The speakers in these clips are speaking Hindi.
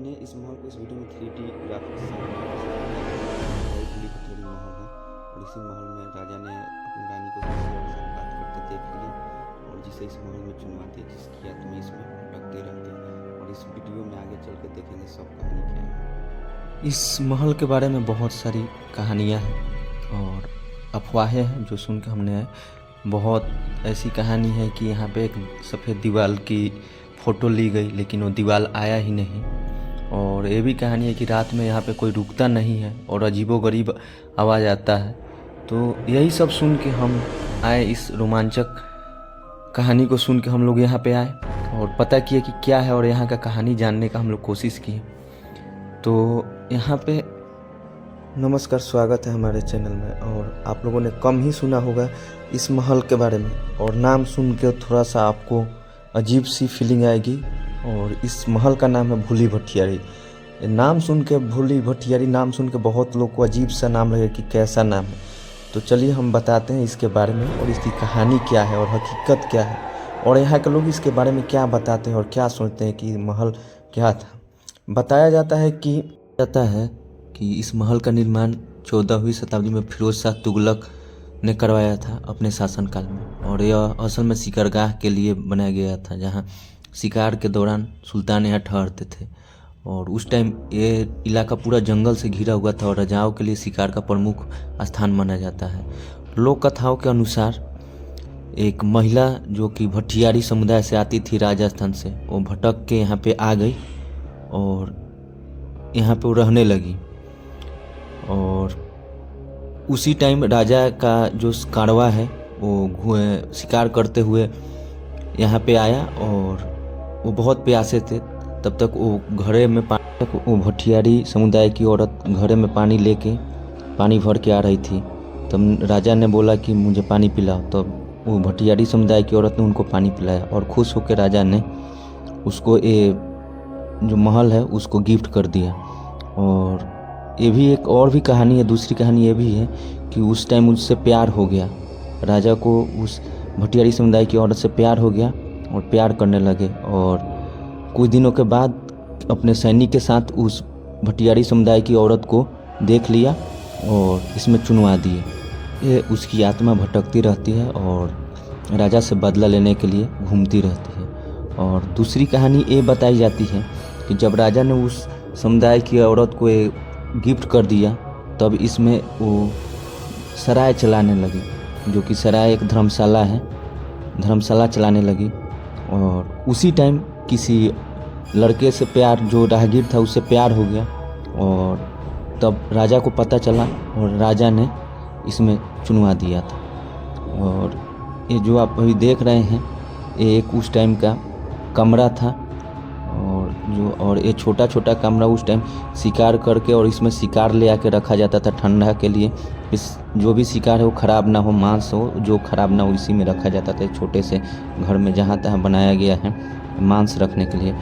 हमने इस महल को इस वीडियो में 3D ग्राफिक्स से बहुत भूली भटोरी महल है और इसी महल में राजा ने अपनी रानी को किसी और से बात करते देख लिया और जिसे इस महल में चुनवा दिया, जिसकी आत्मा इसमें भटकती रहती है। और इस वीडियो में आगे चल के देखेंगे सब कहानी क्या है। इस महल के बारे में बहुत सारी कहानियाँ हैं और अफवाहें हैं जो सुन के हमने बहुत ऐसी कहानी है कि यहाँ पे एक सफ़ेद दीवार की फ़ोटो ली गई लेकिन वो दीवार आया ही नहीं। और ये भी कहानी है कि रात में यहाँ पे कोई रुकता नहीं है और अजीबोगरीब आवाज़ आता है। तो यही सब सुन के हम आए, इस रोमांचक कहानी को सुन के हम लोग यहाँ पे आए और पता किए कि क्या है और यहाँ का कहानी जानने का हम लोग कोशिश किए। तो यहाँ पे नमस्कार, स्वागत है हमारे चैनल में। और आप लोगों ने कम ही सुना होगा इस महल के बारे में और नाम सुन के थोड़ा सा आपको अजीब सी फीलिंग आएगी। और इस महल का नाम है भूली भटियारी। नाम सुन के भूली भटियारी नाम सुन के बहुत लोग को अजीब सा नाम लगे कि कैसा नाम है। तो चलिए हम बताते हैं इसके बारे में और इसकी कहानी क्या है और हकीकत क्या है और यहाँ के लोग इसके बारे में क्या बताते हैं और क्या सोचते हैं कि महल क्या था। बताया जाता है कि इस महल का निर्माण 14वीं शताब्दी में फिरोज शाह तुगलक ने करवाया था अपने शासनकाल में। और यह असल में शिकारगाह के लिए बनाया गया था, जहां शिकार के दौरान सुल्तान यहाँ ठहरते थे। और उस टाइम ये इलाका पूरा जंगल से घिरा हुआ था और राजाओं के लिए शिकार का प्रमुख स्थान माना जाता है। लोक कथाओं के अनुसार एक महिला जो कि भटियारी समुदाय से आती थी राजस्थान से, वो भटक के यहाँ पे आ गई और यहाँ पे वो रहने लगी। और उसी टाइम राजा का जो कारवा है वो शिकार करते हुए यहाँ पे आया और वो बहुत प्यासे थे। तब तक वो घड़े में वो भटियारी समुदाय की औरत घड़े में पानी भर के आ रही थी। तब राजा ने बोला कि मुझे पानी पिलाओ। तो वो भटियारी समुदाय की औरत ने उनको पानी पिलाया और खुश होकर राजा ने उसको ये जो महल है उसको गिफ्ट कर दिया। और ये भी एक और भी कहानी है, दूसरी कहानी ये भी है कि उस टाइम उससे प्यार हो गया, राजा को उस भटियारी समुदाय की औरत से प्यार हो गया और प्यार करने लगे। और कुछ दिनों के बाद अपने सैनिक के साथ उस भटियारी समुदाय की औरत को देख लिया और इसमें चुनवा दिए। ये उसकी आत्मा भटकती रहती है और राजा से बदला लेने के लिए घूमती रहती है। और दूसरी कहानी ये बताई जाती है कि जब राजा ने उस समुदाय की औरत को गिफ्ट कर दिया तब इसमें वो सराय चलाने लगी, जो कि सराय एक धर्मशाला है, धर्मशाला चलाने लगी। और उसी टाइम किसी लड़के से प्यार, जो राहगीर था उससे प्यार हो गया और तब राजा को पता चला और राजा ने इसमें चुनवा दिया था। और ये जो आप अभी देख रहे हैं ये एक उस टाइम का कमरा था और ये छोटा छोटा कमरा उस टाइम शिकार करके और इसमें शिकार ले आके रखा जाता था ठंडा के लिए। इस जो भी शिकार है वो ख़राब ना हो, मांस हो जो ख़राब ना हो, इसी में रखा जाता था। छोटे से घर में जहाँ तहाँ बनाया गया है, मांस रखने के लिए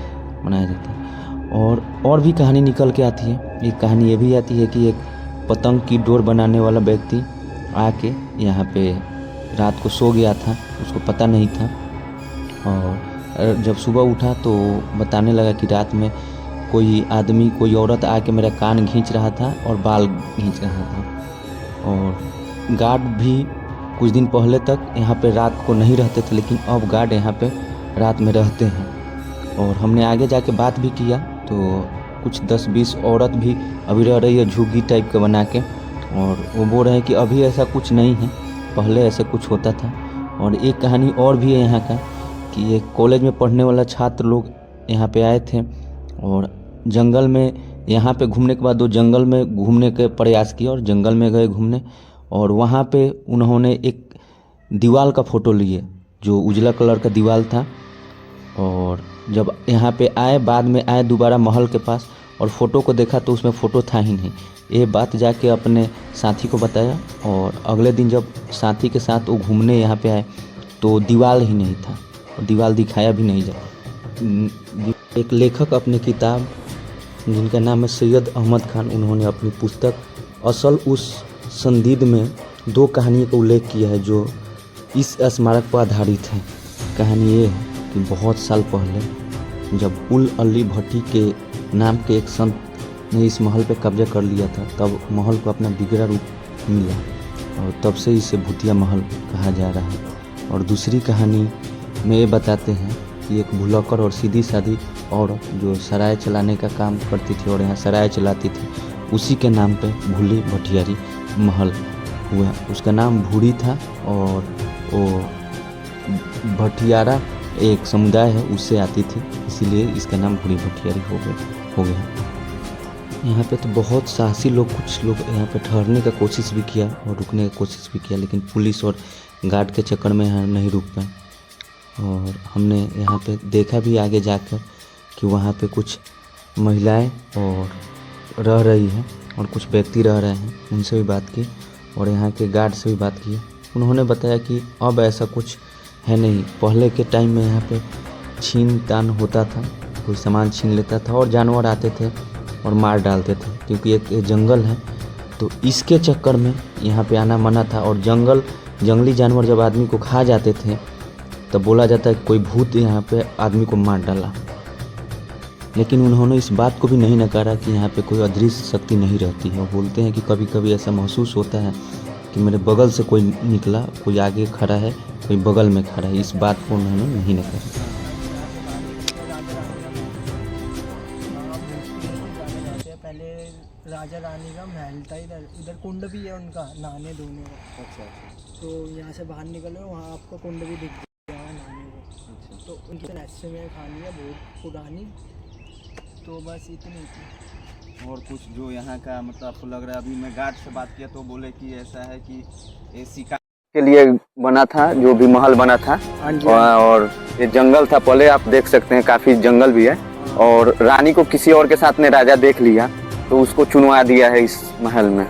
बनाया जाता है। और भी कहानी निकल के आती है। एक कहानी ये भी आती है कि एक पतंग की डोर बनाने वाला व्यक्ति आके यहाँ पे रात को सो गया था, उसको पता नहीं था। और जब सुबह उठा तो बताने लगा कि रात में कोई आदमी, कोई औरत आके मेरा कान खींच रहा था और बाल खींच रहा था। और गार्ड भी कुछ दिन पहले तक यहाँ पे रात को नहीं रहते थे, लेकिन अब गार्ड यहाँ पे रात में रहते हैं। और हमने आगे जाके बात भी किया तो कुछ 10-20 औरत भी अभी रह रही है झुग्गी टाइप का बना के। और वो बोल रहे हैं कि अभी ऐसा कुछ नहीं है, पहले ऐसा कुछ होता था। और एक कहानी और भी है यहाँ का कि एक कॉलेज में पढ़ने वाला छात्र लोग यहाँ पे आए थे और जंगल में, यहाँ पे घूमने के बाद वो जंगल में घूमने के प्रयास किया और जंगल में गए घूमने। और वहाँ पे उन्होंने एक दीवार का फ़ोटो लिए जो उजला कलर का दीवार था। और जब यहाँ पे आए, बाद में आए दोबारा महल के पास और फ़ोटो को देखा तो उसमें फ़ोटो था ही नहीं। ये बात जाके अपने साथी को बताया और अगले दिन जब साथी के साथ वो घूमने यहाँ पे आए तो दीवार ही नहीं था और दीवार दिखाया भी नहीं जाए। एक लेखक अपनी किताब जिनका नाम है सैयद अहमद खान, उन्होंने अपनी पुस्तक असल उस संदीद में 2 कहानियों का उल्लेख किया है जो इस स्मारक पर आधारित है। कहानी ये है कि बहुत साल पहले जब उल अली भट्टी के नाम के एक संत ने इस महल पे कब्जा कर लिया था, तब महल को अपना बिगड़ा रूप मिला और तब से इसे भूतिया महल कहा जा रहा है। और दूसरी कहानी में ये बताते हैं कि एक भुलक्कड़ और सीधी सादी औरत जो सराय चलाने का काम करती थी और यहाँ सराय चलाती थी, उसी के नाम पे भूली भटियारी महल हुआ। उसका नाम भूरी था और वो भटियारा एक समुदाय है उससे आती थी, इसीलिए इसका नाम भूरी भटियारी हो गया। यहाँ पे तो बहुत साहसी लोग, कुछ लोग यहाँ पे ठहरने का कोशिश भी किया और रुकने का कोशिश भी किया, लेकिन पुलिस और गार्ड के चक्कर में यहाँ नहीं रुक पाए। और हमने यहाँ पे देखा भी आगे जाकर कि वहाँ पे कुछ महिलाएं और रह रही हैं और कुछ व्यक्ति रह रहे हैं, उनसे भी बात की और यहाँ के गार्ड से भी बात की। उन्होंने बताया कि अब ऐसा कुछ है नहीं, पहले के टाइम में यहाँ पे छीन तान होता था, कोई सामान छीन लेता था और जानवर आते थे और मार डालते थे, क्योंकि एक जंगल है तो इसके चक्कर में यहाँ पे आना मना था। और जंगली जानवर जब आदमी को खा जाते थे तब बोला जाता है कि कोई भूत यहाँ पे आदमी को मार डाला। लेकिन उन्होंने इस बात को भी नहीं नकारा कि यहाँ पे कोई अदृश्य शक्ति नहीं रहती है। वो बोलते हैं कि कभी कभी ऐसा महसूस होता है कि मेरे बगल से कोई निकला, कोई आगे खड़ा है, कोई बगल में खड़ा है। इस बात को उन्होंने नहीं नकारा। पहले राजा रानी का महल था, इधर कुंड भी है उनका नहाने धोने का। अच्छा। तो यहाँ से बाहर निकलो, वहाँ आपको कुंड भी दिख जाएगा नहाने को। अच्छा। तो उनकी रहस्य में कहानी है बहुत पुरानी, तो बस इतनी थी। और कुछ जो यहाँ का मतलब आपको लग रहा है, अभी मैं गार्ड से बात किया तो बोले कि ऐसा है कि ये शिकार के लिए बना था, जो भी महल बना था। और ये जंगल था पहले, आप देख सकते हैं काफी जंगल भी है। और रानी को किसी और के साथ ने राजा देख लिया तो उसको चुनवा दिया है इस महल में,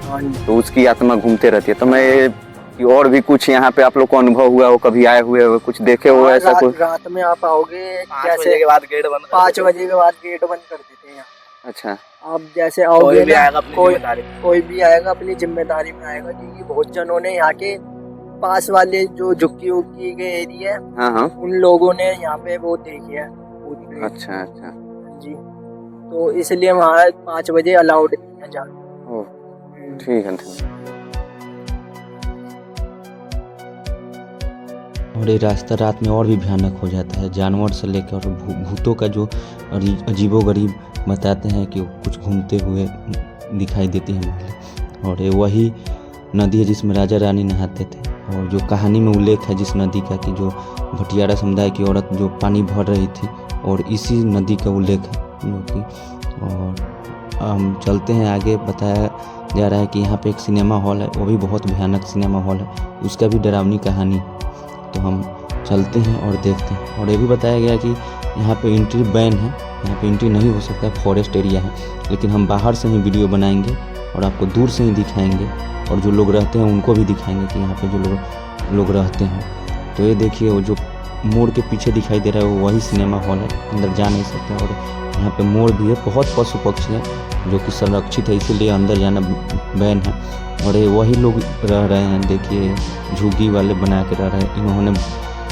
तो उसकी आत्मा घूमते रहती है। तो मैं और भी कुछ यहाँ पे आप लोग को अनुभव हुआ हो, कभी आए हुए हो, कुछ देखे हो ऐसा कुछ? रात में आप आओगे 5 बजे के बाद गेट बंद, 5 बजे के बाद गेट बंद कर देते हैं यहाँ। अच्छा। आप जैसे आओगे कोई भी आएगा अपनी जिम्मेदारी में आएगा, क्योंकि बहुत जनों ने यहाँ के पास वाले जो झुग्गी उग्गी के एरिया है, हाँ, उन लोगों ने यहाँ पे वो देखी है। अच्छा अच्छा जी, तो इसलिए वहाँ 5 बजे अलाउड नहीं है जाना। ठीक है। और ये रास्ता रात में और भी भयानक हो जाता है, जानवर से लेकर और भूतों का जो अजीबोगरीब बताते हैं कि कुछ घूमते हुए दिखाई देती है। और ये वही नदी है जिसमें राजा रानी नहाते थे, और जो कहानी में उल्लेख है जिस नदी का कि जो भटियारा समुदाय की औरत जो पानी भर रही थी, और इसी नदी का उल्लेख है जो कि। और हम चलते हैं आगे, बताया जा रहा है कि यहाँ पे एक सिनेमा हॉल है, वो भी बहुत भयानक सिनेमा हॉल है, उसका भी डरावनी कहानी। तो हम चलते हैं और देखते हैं। और ये भी बताया गया कि यहाँ पे एंट्री बैन है, यहाँ पे एंट्री नहीं हो सकता, फॉरेस्ट एरिया है। लेकिन हम बाहर से ही वीडियो बनाएंगे और आपको दूर से ही दिखाएंगे, और जो लोग रहते हैं उनको भी दिखाएंगे कि यहाँ पे जो लोग रहते हैं। तो ये देखिए, वो जो मोड़ के पीछे दिखाई दे रहा है वो वही सिनेमा हॉल है, अंदर जा नहीं सकते। और यहाँ पे मोर भी है, बहुत पशु पक्षी है जो कि संरक्षित है, इसीलिए अंदर जाना बैन है। और ये वही लोग रह रहे हैं, देखिए झुग्गी वाले बना के रह रहे हैं। इन्होंने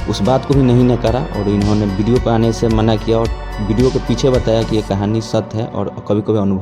उस बात को भी नहीं नकारा और इन्होंने वीडियो पर आने से मना किया, और वीडियो के पीछे बताया कि ये कहानी सत्य है और कभी कभी अनुभव